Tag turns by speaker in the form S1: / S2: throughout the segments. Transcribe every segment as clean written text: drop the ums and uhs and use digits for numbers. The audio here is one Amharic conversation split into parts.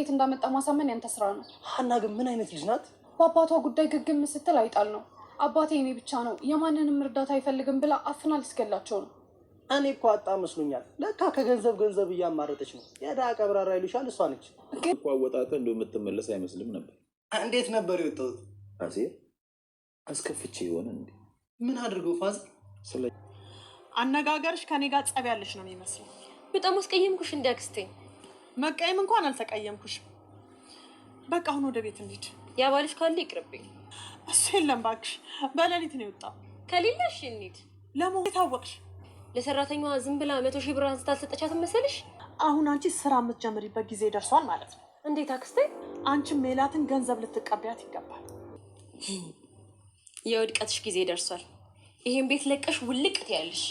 S1: ቤት እንዳመጣ ማሳመን ያንተ ስራ ነው።
S2: ሀና ግን ምን አይነት ልጅ ናት?
S1: በአባቷ ጉዳይ ግግም ስትል አይጣል ነው። አባቴ እኔ ብቻ ነው የማንንም እርዳታ አይፈልግም ብላ አፍና ልትገላቸው ነው።
S2: እኔ እኮ አጣ መስሎኛል። ለካ ከገንዘብ እያማረጠች ነው። የዕዳ ቀብራራ ይሉሻል። እሷ ነች
S3: እኮ አወጣጠ እንደው የምትመለስ አይመስልም ነበር።
S2: እንዴት ነበር የወጣሁት?
S3: አሴር አስከፍቼ የሆነ እንዴ?
S2: ምን አድርገው ፋዘር?
S3: ስለ
S4: አነጋገርሽ ከኔ ጋር ጸብ ያለሽ ነው የሚመስለው።
S5: በጣም አስቀየምኩሽ እንደ አክስቴ።
S4: መቀየም እንኳን አልተቀየምኩሽም። በቃ አሁን ወደ ቤት እንሂድ።
S5: ያባልሽ ካለ ይቅርብኝ።
S4: እሱ የለም እባክሽ፣ በሌሊት ነው የወጣው።
S5: ከሌለሽ እንሂድ።
S4: ለምን የታወቅሽ?
S5: ለሰራተኛዋ ዝም ብላ 100 ሺህ ብር አንስታ አልሰጠቻትም መሰለሽ?
S4: አሁን አንቺ ስራ የምትጀምሪበት ጊዜ ደርሷል ማለት ነው።
S5: እንዴት አክስቴ?
S4: አንቺም ሜላትን ገንዘብ ልትቀበያት ይገባል።
S5: የውድቀትሽ ጊዜ ደርሷል። ይሄን ቤት ለቀሽ ውልቅ ትያለሽ።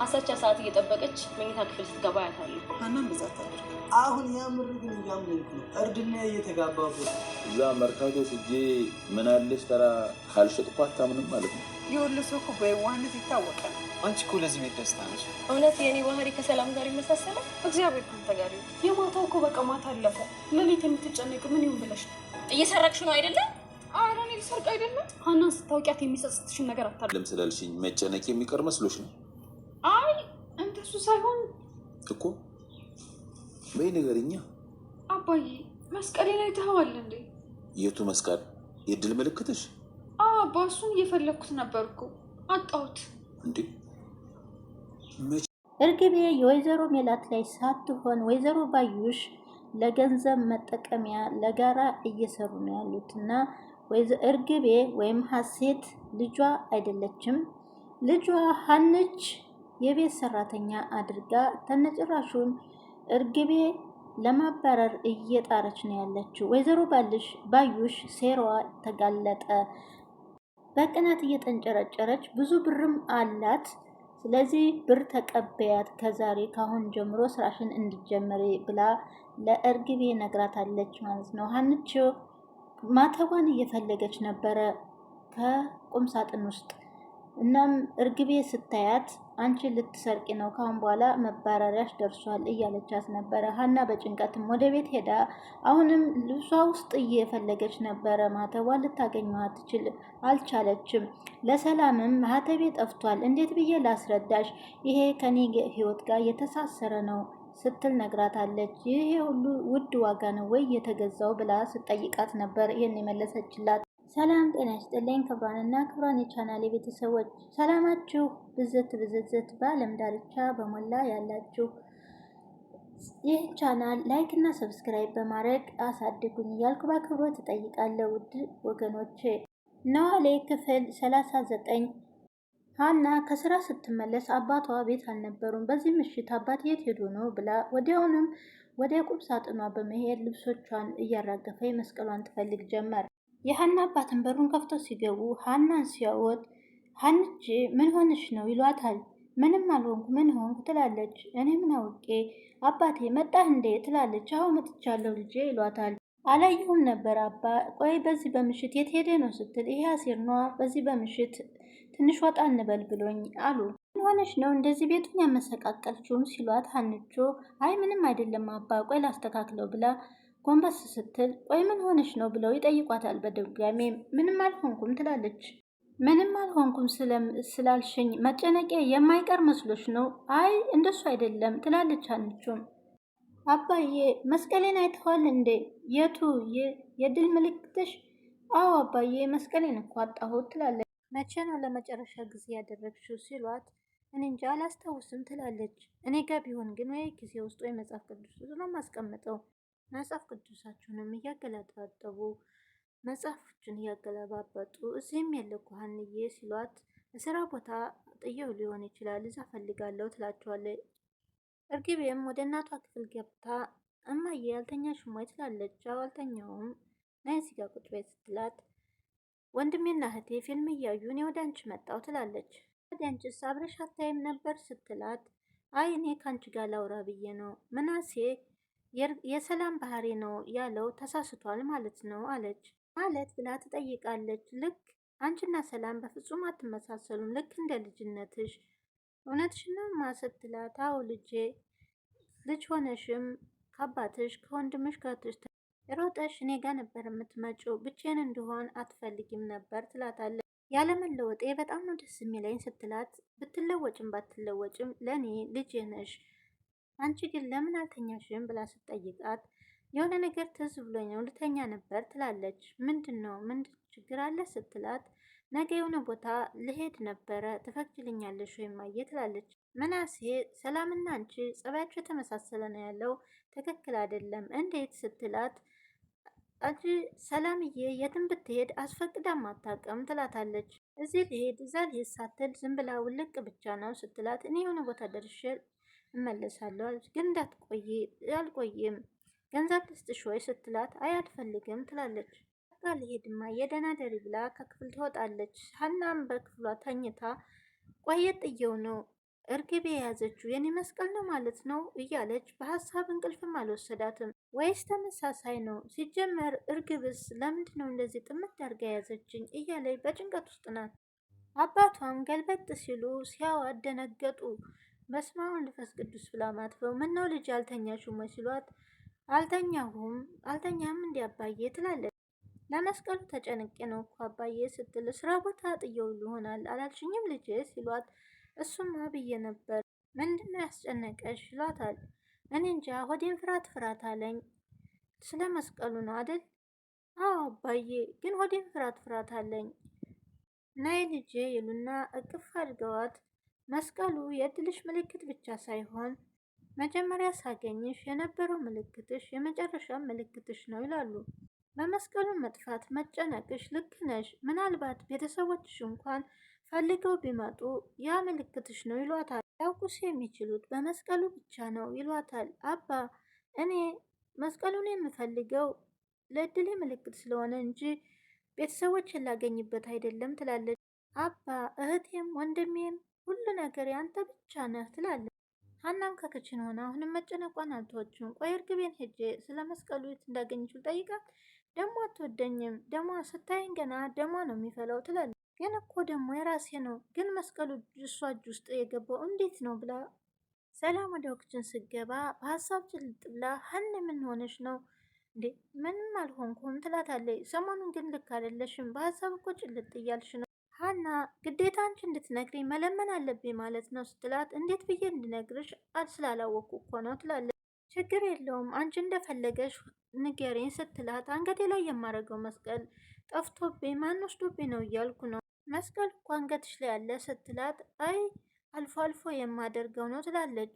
S5: አሳቻ ሰዓት እየጠበቀች መኝታ ክፍል ስትገባ ያታለሁ።
S2: ሀናም በዛት አሁን ያምር ግን እያመንኩ ነው። እርድና እየተጋባበት
S3: እዛ መርካቶ ስጄ ምን አለሽ ተራ ካልሸጥኩ አታምንም ማለት ነው።
S4: የወሎ ሰው እኮ በየዋህነት ይታወቃል።
S2: አንቺ እኮ ለዚህ ቤት ደስታ ነች።
S5: እውነት የኔ ባህሪ ከሰላም ጋር ይመሳሰላል። እግዚአብሔር ካንተ ጋር ይሁን።
S1: የማታው እኮ በቃ ማታ አለፈ። ሌሊት የምትጨነቅ ምን ይሁን ብለሽ ነው?
S5: እየሰረቅሽ ነው አይደለም?
S1: ኧረ እኔ ልሰርቅ አይደለም። ሀናን ስታውቂያት የሚጸጽትሽን ነገር
S3: ለም ስላልሽኝ መጨነቅ የሚቀር መስሎሽ ነው?
S1: አይ እንደሱ ሳይሆን
S3: እኮ በይ ንገሪኛ።
S1: አባዬ መስቀሌን አይተኸዋል እንዴ?
S3: የቱ መስቀል? የድል ምልክትሽ?
S1: አባ እሱን እየፈለግኩት ነበርኩ አጣሁት።
S3: እንዴ
S6: እርግቤ የወይዘሮ ሜላት ላይ ሳትሆን ወይዘሮ ባዩሽ ለገንዘብ መጠቀሚያ ለጋራ እየሰሩ ነው ያሉት እና እርግቤ ወይም ሀሴት ልጇ አይደለችም። ልጇ ሀንች የቤት ሰራተኛ አድርጋ ተነጭራሹን እርግቤ ለማባረር እየጣረች ነው ያለችው። ወይዘሮ ባዩሽ ሴራዋ ተጋለጠ። በቅናት እየተንጨረጨረች ብዙ ብርም አላት። ስለዚህ ብር ተቀበያት፣ ከዛሬ ካሁን ጀምሮ ስራሽን እንዲጀምሪ ብላ ለእርግቤ ነግራታለች ማለት ነው። ሀንች ማተቧን እየፈለገች ነበረ ከቁም ሳጥን ውስጥ። እናም እርግቤ ስታያት አንቺ ልትሰርቂ ነው፣ ካሁን በኋላ መባረሪያሽ ደርሷል እያለቻት ነበረ። ሀና በጭንቀትም ወደ ቤት ሄዳ አሁንም ልብሷ ውስጥ እየፈለገች ነበረ። ማተቧን ልታገኘው አልቻለችም። ለሰላምም ማህተቤ ጠፍቷል፣ እንዴት ብዬ ላስረዳሽ? ይሄ ከኔ ህይወት ጋር የተሳሰረ ነው ስትል ነግራታለች። ይሄ ሁሉ ውድ ዋጋ ነው ወይ የተገዛው ብላ ስጠይቃት ነበር ይሄን የመለሰችላት። ሰላም ጤና ይስጥልኝ ክብራንና ክብራን የቻናል ቤተሰቦች፣ ሰላማችሁ ብዝት በዓለም ዳርቻ በሞላ ያላችሁ ይህ ቻናል ላይክ እና ሰብስክራይብ በማድረግ አሳድጉኝ እያልኩ በአክብሮት እጠይቃለሁ። ውድ ወገኖቼ ኖላዊ ክፍል 39 ሀና ከስራ ስትመለስ አባቷ ቤት አልነበሩም። በዚህ ምሽት አባት የት ሄዶ ነው ብላ ወዲያውንም ወደ ቁም ሳጥኗ በመሄድ ልብሶቿን እያራገፈ መስቀሏን ትፈልግ ጀመር። የሀና አባትን በሩን ከፍተው ሲገቡ ሀናን ሲያወት ሀንቼ ምን ሆንሽ ነው ይሏታል። ምንም አልሆንኩ ምን ሆንኩ ትላለች። እኔ ምን አውቄ አባቴ መጣህ እንዴ ትላለች። አዎ መጥቻለሁ ልጄ ይሏታል። አላየሁም ነበር አባ። ቆይ በዚህ በምሽት የት ሄደ ነው ስትል ይሄ አሴር ነዋ በዚህ በምሽት ትንሽ ወጣ እንበል ብሎኝ አሉ። ምን ሆነሽ ነው እንደዚህ ቤቱን ያመሰቃቀልችውም ሲሏት ሀንቾ አይ ምንም አይደለም አባ ቆይ ላስተካክለው ብላ ጎንበስ ስትል ቆይ ምን ሆነሽ ነው ብለው ይጠይቋታል። በድጋሚ ምንም አልሆንኩም ትላለች። ምንም አልሆንኩም ስላልሽኝ መጨነቄ የማይቀር መስሎሽ ነው? አይ እንደሱ አይደለም ትላለች ሀንቾም። አባዬ መስቀሌን አይተዋል እንዴ? የቱ የድል ምልክትሽ? አዎ አባዬ መስቀሌን እኮ አጣሁት ትላለች። መቼ ነው ለመጨረሻ ጊዜ ያደረግሽው ሲሏት እኔ እንጃ አላስታውስም ትላለች። እኔ ጋር ቢሆን ግን ወይ ጊዜ ውስጥ ወይ መጽሐፍ ቅዱስ ውስጥ ነው ማስቀምጠው። መጽሐፍ ቅዱሳችሁንም እያገላጣጠቡ መጽሐፎችን እያገለባበጡ እዚህም ያለኩ ሀንዬ ሲሏት ስራ ቦታ ጥየው ሊሆን ይችላል እዛ ፈልጋለሁ ትላቸዋለች። እርግቤም ወደ እናቷ ክፍል ገብታ እማዬ ያልተኛሽም ወይ ትላለች። አዎ አልተኛውም ነይ እዚህ ጋር ቁጭ በይ ስትላት ወንድሜና እህቴ ፊልም እያዩ እኔ ወደ አንቺ መጣሁ ትላለች። ወደ አንቺስ አብረሽ አታይም ነበር ስትላት አይ እኔ ከአንቺ ጋር ላውራ ብዬ ነው። ምናሴ የሰላም ባህሪ ነው ያለው ተሳስቷል ማለት ነው አለች። ማለት ብላ ትጠይቃለች። ልክ አንቺና ሰላም በፍጹም አትመሳሰሉም፣ ልክ እንደ ልጅነትሽ። እውነትሽ ነው ስትላት አዎ ልጄ ልጅ ሆነሽም ከአባትሽ ከወንድምሽ ከእህትሽ ሮጠሽ እኔ ጋር ነበር የምትመጪው፣ ብቻዬን እንድሆን አትፈልጊም ነበር ትላታለች። ያለመለወጤ በጣም ነው ደስ የሚለኝ ስትላት፣ ብትለወጭም ባትለወጭም ለእኔ ልጄ ነሽ፣ አንቺ ግን ለምን አልተኛሽም ብላ ስትጠይቃት የሆነ ነገር ትዝ ብሎኝ ነው ልተኛ ነበር ትላለች። ምንድን ነው ምን ችግር አለ ስትላት፣ ነገ የሆነ ቦታ ልሄድ ነበረ ትፈቅጂልኛለሽ ወይም ማየ ትላለች። ምናሴ ሰላምና አንቺ ጸባያቸው የተመሳሰለ ነው ያለው ትክክል አይደለም እንዴት ስትላት፣ አንቺ ሰላምዬ የትም ብትሄድ አስፈቅዳም አታውቅም ትላታለች። እዚህ ልሄድ እዛ ልሄድ ሳትል ዝም ብላ ውልቅ ብቻ ነው ስትላት፣ እኔ የሆነ ቦታ ደርሼ እመለሳለሁ ግን እንዳትቆይ። አልቆይም ገንዘብ ልስጥሽ ወይ ስትላት፣ አይ አልፈልግም ትላለች። በቃ ልሄድማ የደህና ደሪ ብላ ከክፍል ትወጣለች። ሀናም በክፍሏ ተኝታ ቆየት ጥየው ነው እርግቤ የያዘችው የኔ መስቀል ነው ማለት ነው እያለች በሀሳብ እንቅልፍም አልወሰዳትም። ወይስ ተመሳሳይ ነው? ሲጀመር እርግብስ ለምንድን ነው እንደዚህ ጥምት አድርጋ የያዘችኝ እያለች በጭንቀት ውስጥ ናት። አባቷም ገልበጥ ሲሉ ሲያዋት ደነገጡ። በስመ አብ ወመንፈስ ቅዱስ ብላ ማትበው ምነው ልጅ አልተኛሽም ወይ ሲሏት፣ አልተኛም እንዲ አባዬ ትላለች። ለመስቀሉ ተጨንቄ ነው እኮ አባዬ ስትል፣ ስራ ቦታ ጥየው ይሆናል አላልሽኝም ልጅ ሲሏት፣ እሱማ ብዬ ነበር ምንድነው ያስጨነቀሽ ይሏታል። እኔ እንጃ ሆዴን ፍርሃት ፍርሃት አለኝ። ስለ መስቀሉ ነው አደል? አዎ አባዬ ግን ሆዴን ፍርሃት ፍርሃት አለኝ። ናይ ልጄ ይሉና እቅፍ አድርገዋት፣ መስቀሉ የእድልሽ ምልክት ብቻ ሳይሆን መጀመሪያ ሳገኝሽ የነበረው ምልክትሽ የመጨረሻ ምልክትሽ ነው ይላሉ። በመስቀሉ መጥፋት መጨነቅሽ ልክ ነሽ፣ ምናልባት ቤተሰቦችሽ እንኳን ፈልገው ቢመጡ ያ ምልክትሽ ነው ይሏታል። ያውቁስ የሚችሉት በመስቀሉ ብቻ ነው ይሏታል። አባ እኔ መስቀሉን የምፈልገው ለእድሌ ምልክት ስለሆነ እንጂ ቤተሰቦችን ላገኝበት አይደለም ትላለች። አባ እህቴም ወንድሜም ሁሉ ነገር ያንተ ብቻ ነህ ትላለች። ሀናም ከክችን ሆነ አሁንም መጨነቋን አልተወችም። ቆይ እርግቤን ሄጄ ስለ መስቀሉ የት እንዳገኘችው ጠይቃት። ደሞ አትወደኝም፣ ደሞ ስታይን ገና ደሞ ነው የሚፈላው ትላለች። ግን እኮ ደግሞ የራሴ ነው፣ ግን መስቀሉ እሷ እጅ ውስጥ የገባው እንዴት ነው ብላ ሰላም ወደ ክችን ስገባ በሀሳብ ጭልጥ ብላ ሀን ምን ሆነሽ ነው እንዴ? ምንም አልሆንኩም ትላታለች። ሰሞኑን ግን ልክ አይደለሽም፣ በሀሳብ እኮ ጭልጥ እያልሽ ነው ሀና ግዴታ አንቺ እንድትነግሪኝ መለመን አለብኝ ማለት ነው ስትላት፣ እንዴት ብዬ እንድነግርሽ ስላላወቁ እኮ ነው ትላለች። ችግር የለውም አንቺ እንደፈለገሽ ንገሪኝ ስትላት፣ አንገቴ ላይ የማደርገው መስቀል ጠፍቶብኝ ማን ወስዶብኝ ነው እያልኩ ነው። መስቀል እኮ አንገትሽ ላይ ያለ ስትላት፣ አይ አልፎ አልፎ የማደርገው ነው ትላለች።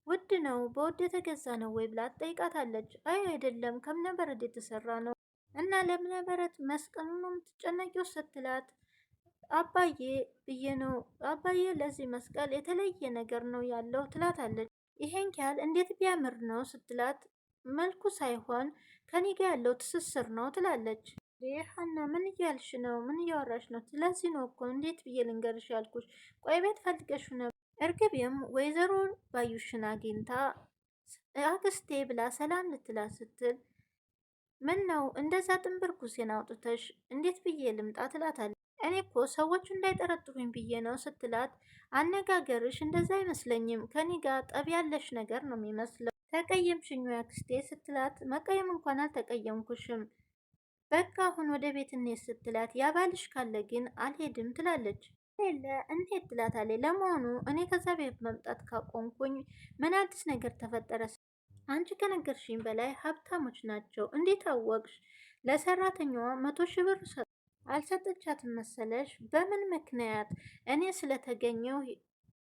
S6: ውድ ነው በውድ የተገዛ ነው ወይ ብላ ትጠይቃታለች። አይ አይደለም ከእብነበረድ የተሰራ ነው። እና ለእብነበረድ መስቀሉ ነው የምትጨነቂው ስትላት፣ አባዬ ብዬ ነው አባዬ ለዚህ መስቀል የተለየ ነገር ነው ያለው ትላታለች። ይሄን ያህል እንዴት ቢያምር ነው ስትላት፣ መልኩ ሳይሆን ከኔ ጋር ያለው ትስስር ነው ትላለች። ሀና ምን እያልሽ ነው? ምን እያወራሽ ነው? ስለዚህ ነው እኮ እንዴት ብዬ ልንገርሽ ያልኩሽ። ቆይ ቤት ፈልገሽ ነበር። እርግቤም ወይዘሮ ባዩሽን አግኝታ አክስቴ ብላ ሰላም ልትላት ስትል፣ ምን ነው እንደዛ ጥንብር ኩሴን አውጥተሽ እንዴት ብዬ ልምጣ ትላታለች። እኔ እኮ ሰዎቹ እንዳይጠረጥሩኝ ብዬ ነው ስትላት፣ አነጋገርሽ እንደዛ አይመስለኝም፣ ከኔ ጋር ጠብ ያለሽ ነገር ነው የሚመስለው። ተቀየምሽኝ ወይ አክስቴ ስትላት፣ መቀየም እንኳን አልተቀየምኩሽም፣ በቃ አሁን ወደ ቤት እንሂድ ስትላት፣ ያባልሽ ካለ ግን አልሄድም ትላለች። ሌለ እንዴት ትላታለች። ለመሆኑ እኔ ከዛ ቤት መምጣት ካቆምኩኝ ምን አዲስ ነገር ተፈጠረ? አንቺ ከነገርሽኝ በላይ ሀብታሞች ናቸው። እንዴት አወቅሽ? ለሰራተኛዋ 100,000 ብር አልሰጠቻትም መሰለሽ? በምን ምክንያት? እኔ ስለተገኘው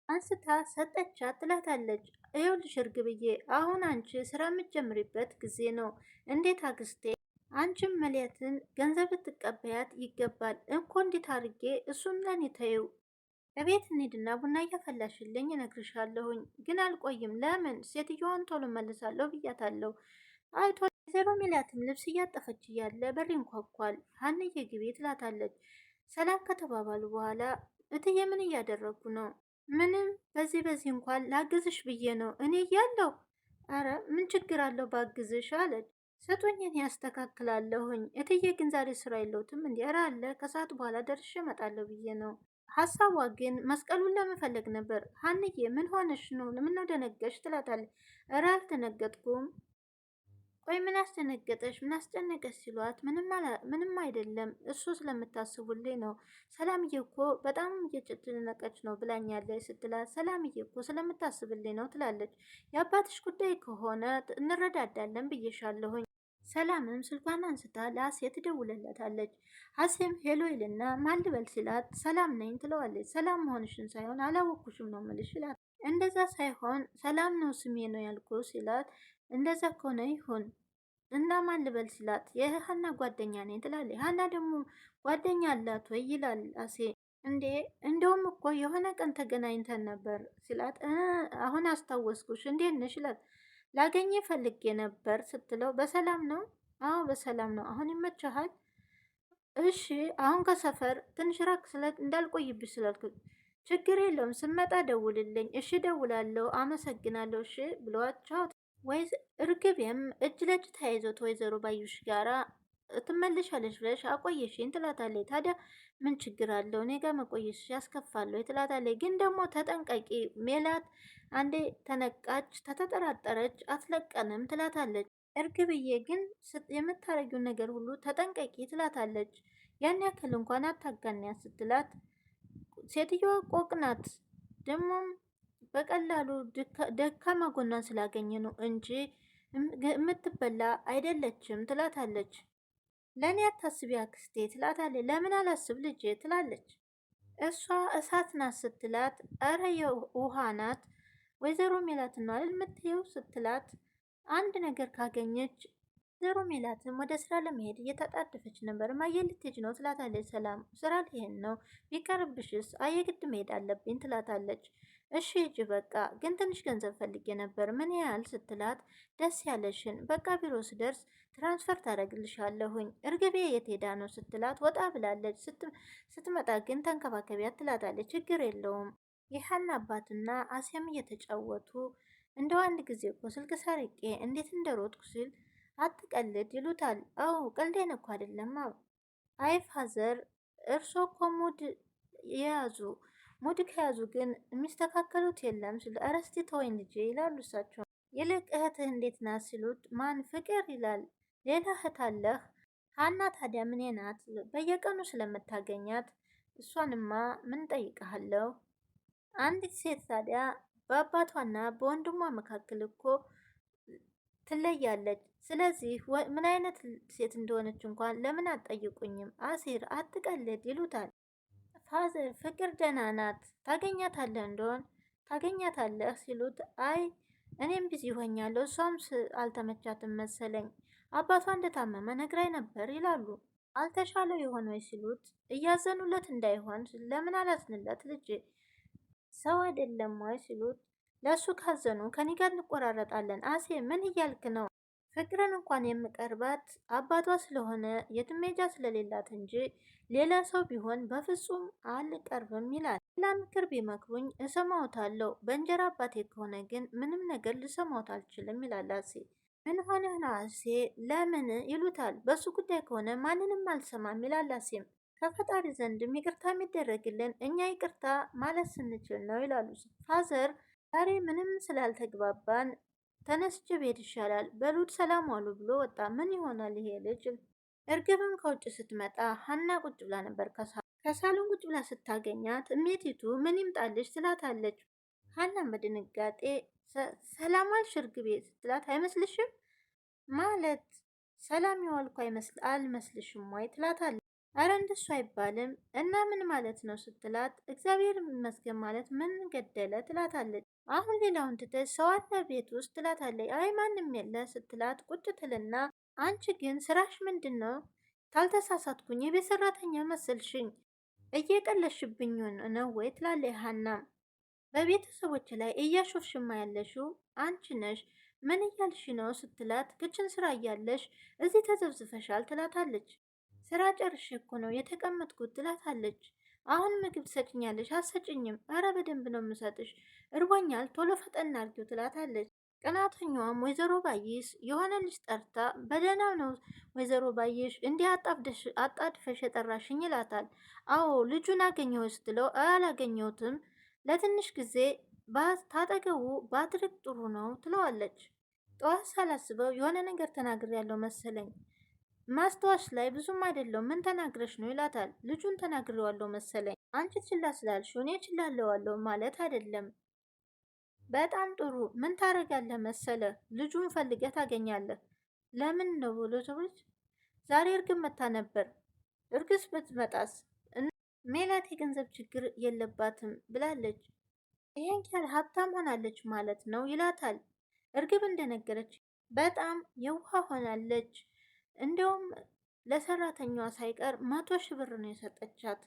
S6: አንስታ ሰጠቻት ትላታለች። ይኸውልሽ እርግብዬ አሁን አንቺ ስራ የምትጀምሪበት ጊዜ ነው። እንዴት አክስቴ አንቺም መሌትን ገንዘብ ልትቀበያት ይገባል እኮ። እንዴት አድርጌ? እሱም ለኔ ተይው። እቤት እንሂድና ቡና እያፈላሽልኝ እነግርሻለሁኝ። ግን አልቆይም። ለምን? ሴትዮዋን ቶሎ መልሳለሁ ብያታለሁ። አይቶ ወይዘሮ ሜላትም ልብስ እያጠፈች እያለ በር ይንኳኳል። ሀንዬ ግቢ ትላታለች። ሰላም ከተባባሉ በኋላ እትዬ ምን እያደረጉ ነው? ምንም በዚህ እንኳን ላግዝሽ ብዬ ነው እኔ እያለሁ። አረ ምን ችግር አለው ባግዝሽ አለች። ስጡኝ እኔ ያስተካክላለሁኝ። እትዬ ግን ዛሬ ስራ የለውትም እንዲ? ኧረ አለ ከሰዓት በኋላ ደርሼ እመጣለሁ ብዬ ነው። ሀሳቧ ግን መስቀሉን ለመፈለግ ነበር። ሀንዬ ምን ሆነሽ ነው? ለምን ነው ደነገሽ? ትላታለች። ኧረ አልተነገጥኩም ቆይ ምን አስደነገጠሽ? ምን አስጨነቀሽ? ሲሏት ምንም አይደለም፣ እሱ ስለምታስቡልኝ ነው። ሰላምዬ እኮ በጣም እየጨነቀች ነው ብላኛለች ስትላት፣ ሰላምዬ እኮ ስለምታስብልኝ ነው ትላለች። የአባትሽ ጉዳይ ከሆነ እንረዳዳለን ብዬሻለሁኝ። ሰላምም ስልኳን አንስታ ለአሴ ትደውልለታለች። አሴም ሄሎ ይልና ማን ልበል ሲላት ሰላም ነኝ ትለዋለች። ሰላም መሆንሽን ሳይሆን አላወኩሽም ነው ምልሽ ይላት። እንደዛ ሳይሆን ሰላም ነው ስሜ ነው ያልኩ ሲላት፣ እንደዛ ከሆነ ይሁን እና ማን ልበል ሲላት፣ የሀና ጓደኛ ነኝ ትላለች። ሀና ደግሞ ጓደኛ አላት ወይ ይላል አሴ። እንዴ እንደውም እኮ የሆነ ቀን ተገናኝተን ነበር ሲላት፣ አሁን አስታወስኩሽ እንዴት ነሽ ይላት። ላገኘ ፈልጌ ነበር ስትለው፣ በሰላም ነው? አዎ በሰላም ነው። አሁን ይመችሃል? እሺ አሁን ከሰፈር ትንሽ ራቅ እንዳልቆይብሽ ስላልኩ ችግር የለውም ስመጣ ደውልልኝ። እሺ ደውላለሁ፣ አመሰግናለሁ እሺ ብሏቸው እርግቤም እጅ ለእጅ ተያይዞት ወይዘሮ ባዩሽ ጋራ ትመልሻለች ብለሽ አቆየሽኝ ትላታለች። ታዲያ ምን ችግር አለው እኔ ጋር መቆየሽ ያስከፋለሁ ትላታለች። ግን ደግሞ ተጠንቀቂ ሜላት አንዴ ተነቃች ተተጠራጠረች አትለቀንም ትላታለች። እርግብዬ ግን የምታረጊውን ነገር ሁሉ ተጠንቀቂ ትላታለች። ያን ያክል እንኳን አታጋንያት ስትላት፣ ሴትዮዋ ቆቅ ናት ደግሞም በቀላሉ ደካማ ጎኗን ስላገኘ ነው እንጂ የምትበላ አይደለችም ትላታለች። ለእኔ አታስቢ አክስቴ ትላታለች። ለምን አላስብ ልጄ ትላለች። እሷ እሳት ናት ስትላት፣ እረ የውሃ ናት ወይዘሮ ሜላት ነው አይደል የምትይው ስትላት፣ አንድ ነገር ካገኘች ወይዘሮ ሜላትም ወደ ስራ ለመሄድ እየተጣደፈች ነበር። ማየ ልትሄጂ ነው ትላታለች። ሰላም ስራ ልሄድ ነው ቢቀርብሽስ? አየግድ መሄድ አለብኝ ትላታለች። እሺ ሂጂ በቃ ግን ትንሽ ገንዘብ ፈልጌ ነበር ምን ያህል ስትላት፣ ደስ ያለሽን በቃ ቢሮ ስደርስ ትራንስፈር ታደርግልሻለሁኝ። እርግቤ የት ሄዳ ነው ስትላት፣ ወጣ ብላለች። ስትመጣ ግን ተንከባከቢያት ትላታለች። ችግር የለውም። የሀና አባትና አሴም እየተጫወቱ እንደው አንድ ጊዜ እኮ ስልክ ሰርቄ እንዴት እንደሮጥኩ ሲል አትቀልድ ይሉታል። አው ቀልዴን እኮ አይደለም። አይ ፋዘር እርሶ እኮ ሙድ የያዙ ሙድ ከያዙ ግን የሚስተካከሉት የለም ሲሉ፣ ኧረ እስቲ ተወኝ ልጄ ይላሉ እሳቸው። ይልቅ እህትህ እንዴት ናት ሲሉት፣ ማን ፍቅር ይላል። ሌላ እህት አለህ? ሀና ታዲያ ምኔ ናት? በየቀኑ ስለምታገኛት እሷንማ ምን ጠይቀሃለሁ። አንዲት ሴት ታዲያ በአባቷና በወንድሟ መካከል እኮ ትለያለች። ስለዚህ ምን አይነት ሴት እንደሆነች እንኳን ለምን አትጠይቁኝም? አሲር አትቀልድ ይሉታል። ፋዘር ፍቅር ደህና ናት ታገኛታለህ እንደሆን ታገኛታለህ ሲሉት፣ አይ እኔም ቢዚ ሆኛለሁ እሷም አልተመቻትም መሰለኝ አባቷ እንደታመመ ነግራይ ነበር ይላሉ። አልተሻለው የሆነ ወይ ሲሉት፣ እያዘኑለት እንዳይሆን ለምን አላዝንለት ልጅ ሰው አይደለም ወይ ሲሉት፣ ለእሱ ካዘኑ ከኔ ጋር እንቆራረጣለን። አሴ ምን እያልክ ነው? ፍቅርን እንኳን የምቀርባት አባቷ ስለሆነ የትም መሄጃ ስለሌላት እንጂ ሌላ ሰው ቢሆን በፍጹም አልቀርብም ይላል። ሌላ ምክር ቢመክሩኝ እሰማዎታለሁ፣ በእንጀራ አባቴ ከሆነ ግን ምንም ነገር ልሰማዎት አልችልም ይላል አሴ። ምን ሆነህ ነው አሴ? ለምን ይሉታል። በሱ ጉዳይ ከሆነ ማንንም አልሰማም ይላል አሴም። ከፈጣሪ ዘንድም ይቅርታ የሚደረግልን እኛ ይቅርታ ማለት ስንችል ነው ይላሉ ፋዘር። ዛሬ ምንም ስላልተግባባን ተነስቼ ብሄድ ይሻላል፣ በሉት ሰላም ዋሉ ብሎ ወጣ። ምን ይሆናል ይሄ ልጅ? እርግብም ከውጭ ስትመጣ ሀና ቁጭ ብላ ነበር። ከሳሎን ቁጭ ብላ ስታገኛት እሜቲቱ ምን ይምጣልሽ ትላታለች። ሀናም በድንጋጤ ሰላም አልሽ እርግቤ ስትላት፣ አይመስልሽም ማለት ሰላም የዋልኩ አልመስልሽም ወይ ትላታለች። አረ እንደሱ አይባልም እና ምን ማለት ነው ስትላት፣ እግዚአብሔር ይመስገን ማለት ምን ገደለ ትላታለች። አሁን ሌላውን ትተሽ ሰው አለ ቤት ውስጥ ትላታለች። አይ ማንም የለ ስትላት ቁጭ ትልና፣ አንቺ ግን ስራሽ ምንድን ነው? ካልተሳሳትኩኝ የቤት ሰራተኛ መሰልሽኝ፣ እየቀለሽብኝ ነው ወይ ትላለች። ሀናም በቤተሰቦች ላይ እያሾፍሽማ ያለሽው አንቺ ነሽ፣ ምን እያልሽ ነው ስትላት፣ ክችን ስራ እያለሽ እዚህ ተዘብዝፈሻል ትላታለች። ስራ ጨርሼ እኮ ነው የተቀመጥኩት ትላታለች። አሁን ምግብ ትሰጭኛለሽ? አሰጭኝም? አረ በደንብ ነው የምሰጥሽ፣ እርቦኛል፣ ቶሎ ፈጠን አድርጊው ትላታለች። ቅናተኛዋም ወይዘሮ ባይሽ የሆነ ልጅ ጠርታ በደህናው ነው ወይዘሮ ባይሽ እንዲህ አጣድፈሽ የጠራሽኝ ይላታል። አዎ ልጁን አገኘሁ ስትለው፣ አላገኘሁትም፣ ለትንሽ ጊዜ ታጠገቡ ባትርቅ ጥሩ ነው ትለዋለች። ጠዋት ሳላስበው የሆነ ነገር ተናግሬያለሁ መሰለኝ። ማስታወስ ላይ ብዙም አይደለም። ምን ተናግረሽ ነው ይላታል። ልጁን ተናግሬዋለሁ መሰለኝ። አንቺ ችላ ስላልሽው እኔ ችላለዋለሁ ማለት አይደለም። በጣም ጥሩ። ምን ታረጋለህ መሰለ? ልጁን ፈልገህ ታገኛለህ። ለምን ነው ብሎ ሰዎች ዛሬ እርግብ መታ ነበር። እርግስ ብትመጣስ? ሜላት የገንዘብ ችግር የለባትም ብላለች። ይሄን ያህል ሀብታም ሆናለች ማለት ነው ይላታል። እርግብ እንደነገረች በጣም የውሃ ሆናለች። እንዲያውም ለሰራተኛዋ ሳይቀር 100,000 ብር ነው የሰጠቻት።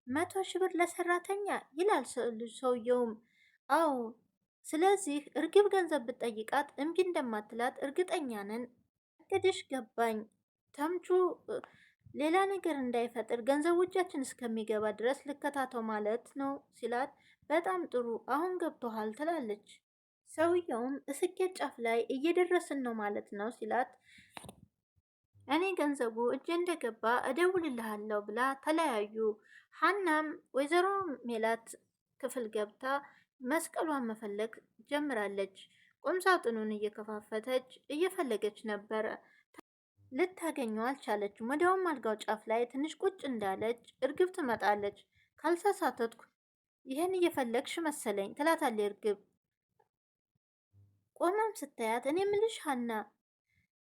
S6: 100,000 ብር ለሰራተኛ ይላል ሰውየውም። አዎ፣ ስለዚህ እርግብ ገንዘብ ብትጠይቃት እምቢ እንደማትላት እርግጠኛ ነን። እቅድሽ ገባኝ። ተምቹ ሌላ ነገር እንዳይፈጥር ገንዘብ እጃችን እስከሚገባ ድረስ ልከታተው ማለት ነው ሲላት፣ በጣም ጥሩ አሁን ገብቶሃል ትላለች። ሰውየውም እስኬት ጫፍ ላይ እየደረስን ነው ማለት ነው ሲላት፣ እኔ ገንዘቡ እጄ እንደገባ እደውልልሃለሁ ብላ ተለያዩ። ሀናም ወይዘሮ ሜላት ክፍል ገብታ መስቀሏን መፈለግ ጀምራለች። ቁምሳጥኑን እየከፋፈተች እየፈለገች ነበረ። ልታገኘው አልቻለችም። ወዲያውም አልጋው ጫፍ ላይ ትንሽ ቁጭ እንዳለች እርግብ ትመጣለች። ካልተሳተትኩ ይህን እየፈለግሽ መሰለኝ ትላታለች እርግብ። ቆማም ስታያት እኔ ምልሽ ሀና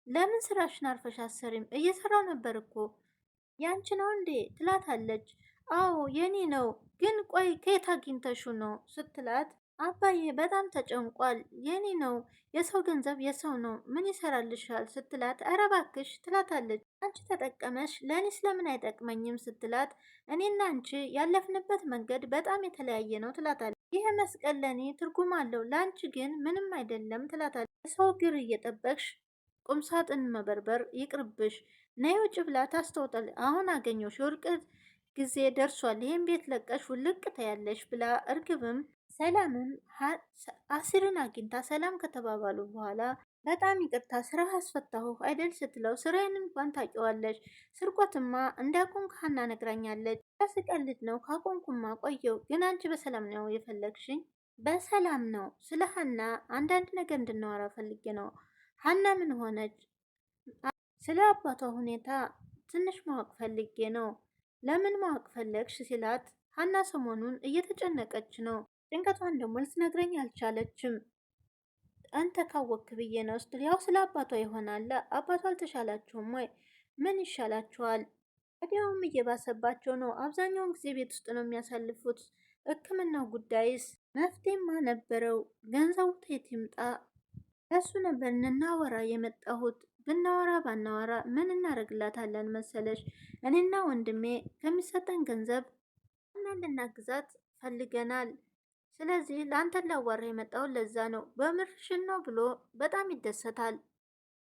S6: ለምን ስራሽን አርፈሽ አሰሪም? እየሰራው ነበር እኮ። ያንቺ ነው እንዴ ትላታለች። አዎ የኔ ነው፣ ግን ቆይ ከየት አግኝተሹ ነው ስትላት፣ አባዬ በጣም ተጨንቋል። የኔ ነው፣ የሰው ገንዘብ የሰው ነው፣ ምን ይሰራልሻል ስትላት፣ ኧረ እባክሽ ትላታለች። አንቺ ተጠቀመሽ ለእኔ ስለምን አይጠቅመኝም ስትላት፣ እኔና አንቺ ያለፍንበት መንገድ በጣም የተለያየ ነው ትላታለች። ይህ መስቀል ለእኔ ትርጉም አለው፣ ለአንቺ ግን ምንም አይደለም ትላታለች። የሰው እግር እየጠበቅሽ ቁምሳጥን መበርበር ይቅርብሽ፣ ነይ ውጭ ብላ ታስተውጣል። አሁን አገኘሁሽ፣ የወርቅ ጊዜ ደርሷል፣ ይህን ቤት ለቀሽ ውልቅ ታያለሽ ብላ እርግብም ሰላምም አሲርን አግኝታ ሰላም ከተባባሉ በኋላ በጣም ይቅርታ ስራ አስፈታሁ አይደል ስትለው፣ ስራዬን እንኳን ታውቂዋለሽ፣ ስርቆትማ እንዳቆምክ ሀና ነግራኛለች። ስቀልድ ነው፣ ካቆምኩማ ቆየው። ግን አንቺ በሰላም ነው የፈለግሽኝ? በሰላም ነው። ስለ ሀና አንዳንድ ነገር እንድናወራ ፈልጌ ነው። ሀና ምን ሆነች? ስለ አባቷ ሁኔታ ትንሽ ማወቅ ፈልጌ ነው። ለምን ማወቅ ፈለግሽ ሲላት፣ ሀና ሰሞኑን እየተጨነቀች ነው። ጭንቀቷን ደግሞ ልትነግረኝ አልቻለችም። አንተ ካወቅክ ብዬ ነው ስትል፣ ያው ስለ አባቷ ይሆናል። አባቷ አልተሻላችሁም ወይ? ምን ይሻላችኋል? ወዲያውም እየባሰባቸው ነው። አብዛኛውን ጊዜ ቤት ውስጥ ነው የሚያሳልፉት። ሕክምናው ጉዳይስ መፍትሄማ ነበረው። ገንዘቡ ከየት ይምጣ? ለሱ ነበር እናወራ የመጣሁት። ብናወራ ባናወራ ምን እናደርግላታለን መሰለሽ? እኔና ወንድሜ ከሚሰጠን ገንዘብ እና ልናግዛት ፈልገናል። ስለዚህ ለአንተን ላዋራ የመጣሁት ለዛ ነው። በምርሽን ነው ብሎ በጣም ይደሰታል።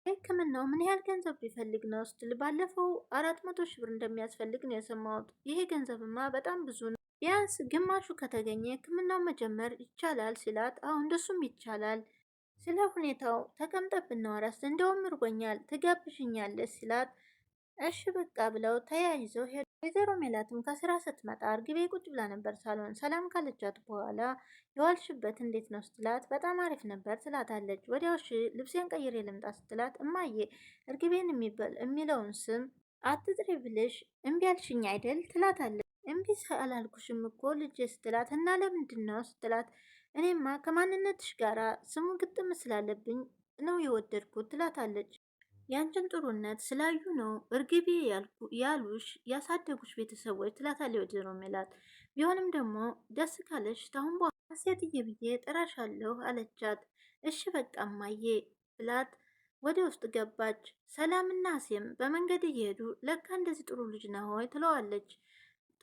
S6: ሕክምናው ምን ያህል ገንዘብ ሊፈልግ ነው ስትል፣ ባለፈው 400,000 ብር እንደሚያስፈልግ ነው የሰማሁት። ይሄ ገንዘብማ በጣም ብዙ ነው። ቢያንስ ግማሹ ከተገኘ ሕክምናው መጀመር ይቻላል ሲላት፣ አሁን እንደሱም ይቻላል። ስለ ሁኔታው ተቀምጠን ብናወራስ? እንደውም እርቦኛል ትጋብዥኛለሽ ሲላት፣ እሺ በቃ ብለው ተያይዘው ሄዱ። ወይዘሮ ሜላትም ከስራ ስትመጣ እርግቤ ቁጭ ብላ ነበር ሳሎን። ሰላም ካለቻት በኋላ የዋልሽበት እንዴት ነው ስትላት፣ በጣም አሪፍ ነበር ትላታለች። ወዲያው እሺ ልብሴን ቀይሬ ልምጣ ስትላት፣ እማዬ እርግቤን የሚለውን ስም አትጥሪ ብልሽ እምቢ አልሽኝ አይደል ትላታለች። እምቢ አላልኩሽም እኮ ልጄ ስትላት፣ እና ለምንድን ነው ስትላት፣ እኔማ ከማንነትሽ ጋራ ስሙ ግጥም ስላለብኝ ነው የወደድኩት ትላታለች። ያንቺን ጥሩነት ስላዩ ነው እርግቤ ያሉሽ ያሳደጉሽ ቤተሰቦች ትላታለች ወይዘሮ ሜላት። ቢሆንም ደግሞ ደስ ካለሽ ታሁን በኋላ ሴትዬ ብዬ ጠራሻለሁ አለቻት። እሺ በቃ እማዬ ብላት ወደ ውስጥ ገባች። ሰላምና አሴም በመንገድ እየሄዱ ለካ እንደዚህ ጥሩ ልጅ ነው ሆይ ትለዋለች።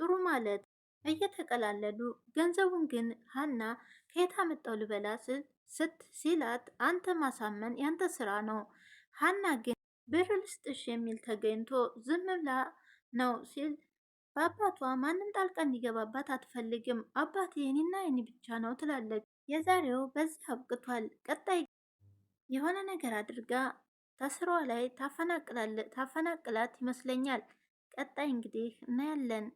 S6: ጥሩ ማለት እየተቀላለዱ ገንዘቡን ግን ሀና ከየት አመጣው ልበላ ሲላት፣ አንተ ማሳመን ያንተ ስራ ነው። ሀና ግን ብር ልስጥሽ የሚል ተገኝቶ ዝም ብላ ነው ሲል፣ በአባቷ ማንም ጣልቃ እንዲገባባት አትፈልግም። አባቴ የኔና የኔ ብቻ ነው ትላለች። የዛሬው በዚህ አብቅቷል። ቀጣይ የሆነ ነገር አድርጋ ተስሯ ላይ ታፈናቅላት ይመስለኛል። ቀጣይ እንግዲህ እናያለን።